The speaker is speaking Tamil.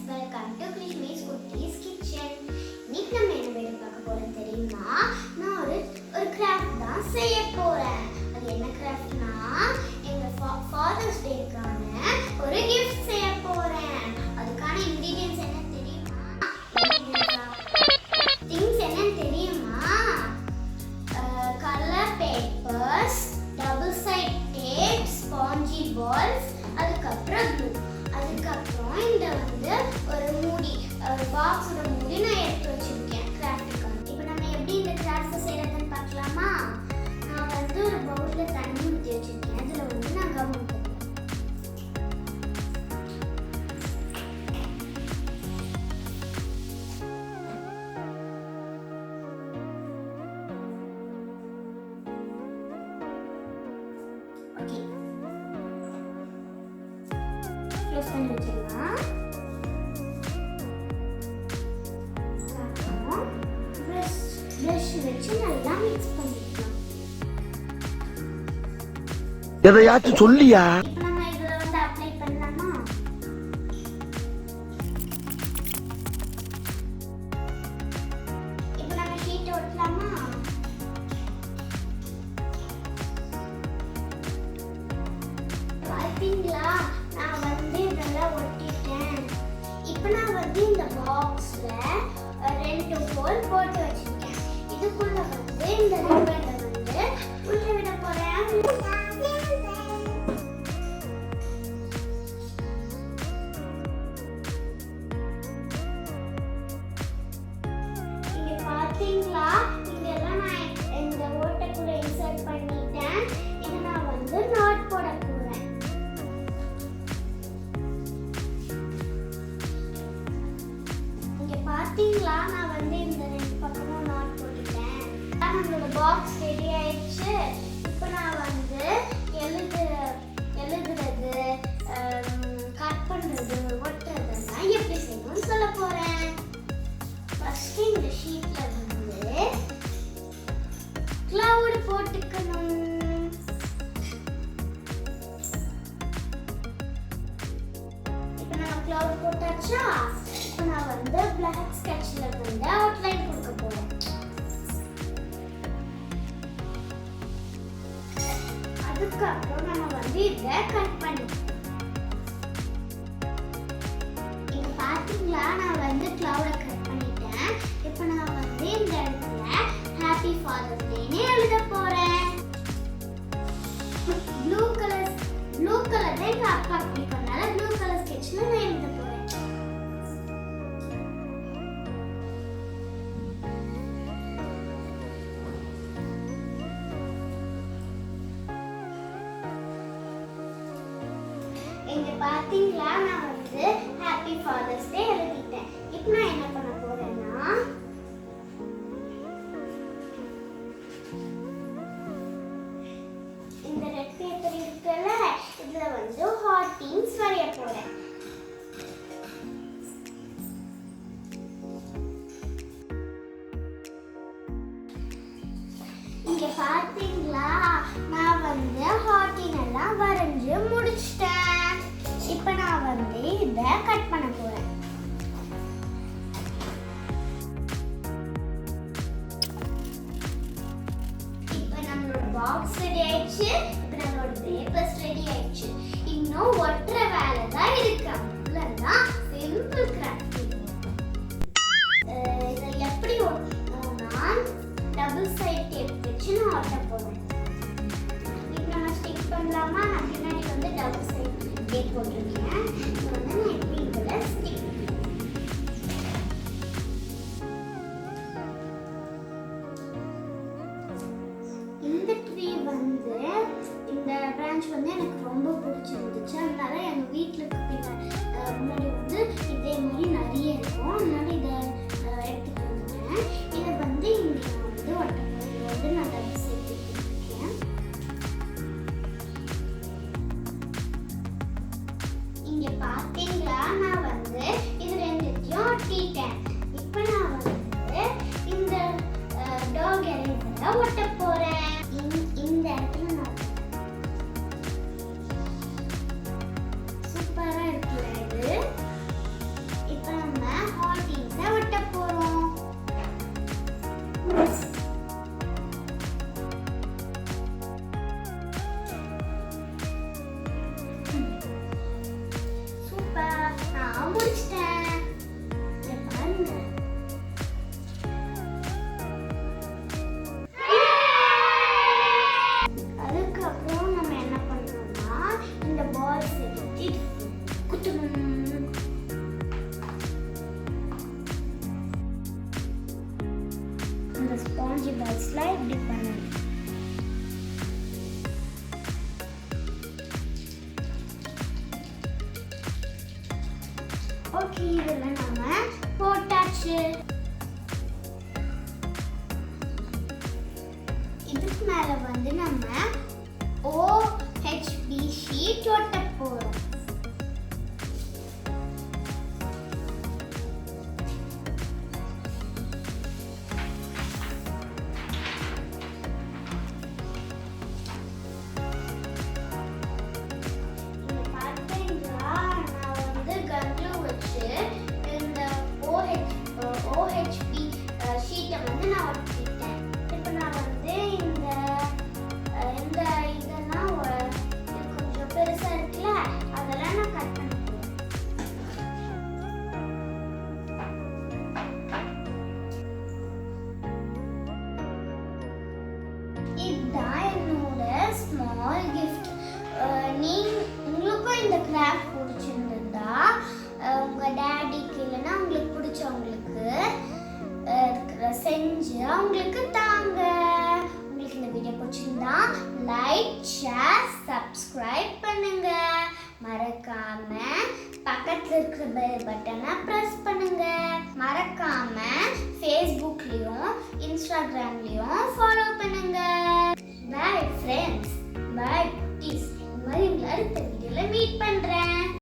வெல்கம் டு கிருஷ்ணீஸ் குட்டீஸ் கிச்சன். இன்னைக்கு நம்ம என்ன வீடியோ பார்க்க போறோம் தெரியுமா? நான் ஒரு கிராஃப்ட் தான் செய்ய போறேன். அது என்ன கிராஃப்ட்னா, எங்க ஃபாதர்ஸ் டேக்கான ஒரு கிஃப்ட் செய்ய போறேன். அதுக்கான இன்கிரிடியன்ட்ஸ் என்ன தெரியுமா? திங்ஸ் என்ன தெரியுமா? Colour papers, double side tape, spongy balls, அதுக்கப்புறம் க்ளூ. அதுக்கப்புறம் இந்த ஒரு மூடி, ஒரு பாக்ஸோட மூடி நான் எடுத்து வச்சிருக்கேன் கிராஃப்ட்டுக்கு. இப்போ நம்ம எப்படி இந்த கிராஃப்ட் செய்யறதுன்னு பார்க்கலாமா? நான் ஒரு பவுல்ல தண்ணி ஊற்றி வச்சிருக்கேன். அதில் நான் கம் ஊற்றுறேன். ஓகே, க்ளோஸ் பண்ணி வச்சிடலாம். ப்ரஷ் வச்சு நல்லா மிக்ஸ் பண்ணிக்கலாம். எதையாச்சும் சொல்லியா? இப்போ நம்ம இதுல அப்ளை பண்ணலாமா? இப்போ நம்ம ஷீட் ஒட்டலாமா? பாத்தீங்களா, நான் இதெல்லாம் ஒட்டிட்டேன். இப்போ நான் இந்த பாக்ஸ்ல 2 ஹோல் போட்டு வச்சிருக்கேன். இதுக்குள்ள இந்த ரிப்பனை உள்ள விட போறேன். இங்க பாத்தீங்களா, இதெல்லாம் நான் இந்த ஓட்டைக்குள்ள இன்சர்ட் பண்ணிட்டேன். இது நான் நாட் போட போறேன். இங்க பாத்தீங்களா, நான் இந்த 2 பக்கமும் நாட் போட்டுட்டேன். நம்மளோட பாக்ஸ் ரெடி ஆயிடுச்சு. இப்போ நான் எழுதுறது, கட் பண்றது, ஒட்டுறதுலாம் எப்படி செய்யணும்னு சொல்ல போறேன். ஃபர்ஸ்ட் இந்த ஷீட்ல கிளவுட் போட்டுக்கணும். இப்போ நான் கிளவுட் போட்டாச்சா? இப்போ நான் பிளாக் ஸ்கெட்ச்ல அவுட்லைன் கொடுக்க போறேன். அதுக்கப்புறம் நம்ம இதை கட் பண்ணிக்கலாம். இங்க பாத்தீங்களா, நான் கிளவுட கட் பண்ணிட்டேன். இப்போ நான் இந்த இடத்துல ஹாப்பி ஃபாதர்ஸ் டேன்னு எழுத போறேன். ப்ளூ கலர் தான் எங்க அப்பா பிடிக்கறனால ப்ளூ கலர் ஸ்கெட்ச்ல நான் எழுத போறேன். இங்க பாத்தீங்களா, நான் ஹாப்பி ஃபாதர்ஸ் டே எழுதிட்டேன். இப்போ நான் என்ன பண்ண போறேன்னா, இந்த ரெட் பேப்பர் இருக்குல்ல, இதுல ஹார்டின்ஸ் வரைய போறேன். இங்க பாத்தீங்களா, நான் ஹார்டின் எல்லாம் வரைஞ்சு முடிச்சிட்டேன். இப்போ நான் இதை கட் பண்ண போறேன். இப்போ நம்மளோட பாக்ஸ் ரெடி ஆயிடுச்சு. இப்போ நம்மளோட பேப்பர்ஸ் ரெடி ஆயிடுச்சு. இன்னும் ஒட்டுற வேலை தான் இருக்கு. அவ்வளவுதான், சிம்பிள் கிராஃப்டிங். இதை எப்படி ஒட்டணும்னா, டபுள் சைட் டேப் வச்சு நான் ஒட்ட போறேன். இப்போ நம்ம ஸ்டிக் பண்ணலாமா? நான் பின்னாடி டபுள் சைட் டேப் போட்டிருக்கேன். இப்போ நான் எப்படி இதில் ஸ்டிக் இந்த ட்ரீ இந்த பிரான்ச் எனக்கு ரொம்ப பிடிச்சிருந்துச்சு. அதனால எங்கள் வீட்டில் முன்னாடி இதே மாதிரி நிறைய இருக்கும். அதனால இதை எடுத்துட்டு வந்தேன். இதை இங்கே நான் ஒட்ட போகிறேன். நான் டபுள் சைட் டேப் போட்டிருக்கேன். இங்க பாத்தீங்களா, நான் இது ரெண்டுத்தையும் ஒட்டிட்டேன். இப்போ நான் இந்த டாக் எரேசரை ஒட்ட போறேன். இந்த இடத்துல நான் சூப்பரா இருக்குல்ல இது. ஓகே, இதில் நம்ம போட்டாச்சு. இதுக்கு மேலே வந்து நம்ம OHB ஷீட் ஒட்ட போகிறோம். OHB ஷீட்டை வந்து நான் ஒட்டிட்டேன். இப்போ நான் வந்து இந்த இதெல்லாம் கொஞ்சம் பெருசாக இருக்குல்ல, அதெல்லாம் நான் கட் பண்ணிக்கிறேன். இதுதான் என்னோட ஸ்மால் கிஃப்ட். உங்களுக்கும் இந்த கிராஃப்ட் பிடிச்சிருந்தா உங்கள் டேடிக்கு இல்லைன்னா உங்களுக்கு பிடிச்சவங்களுக்கு செஞ்சு அவங்களுக்கு தாங்க. உங்களுக்கு இந்த வீடியோ பிடிச்சிருந்தா லைக், ஷேர், சப்ஸ்கிரைப் பண்ணுங்க. மறக்காம பக்கத்துல இருக்கிற பெல் பட்டனை பிரஸ் பண்ணுங்க. மறக்காம ஃபேஸ்புக்லயும் இன்ஸ்டாகிராம்லயும்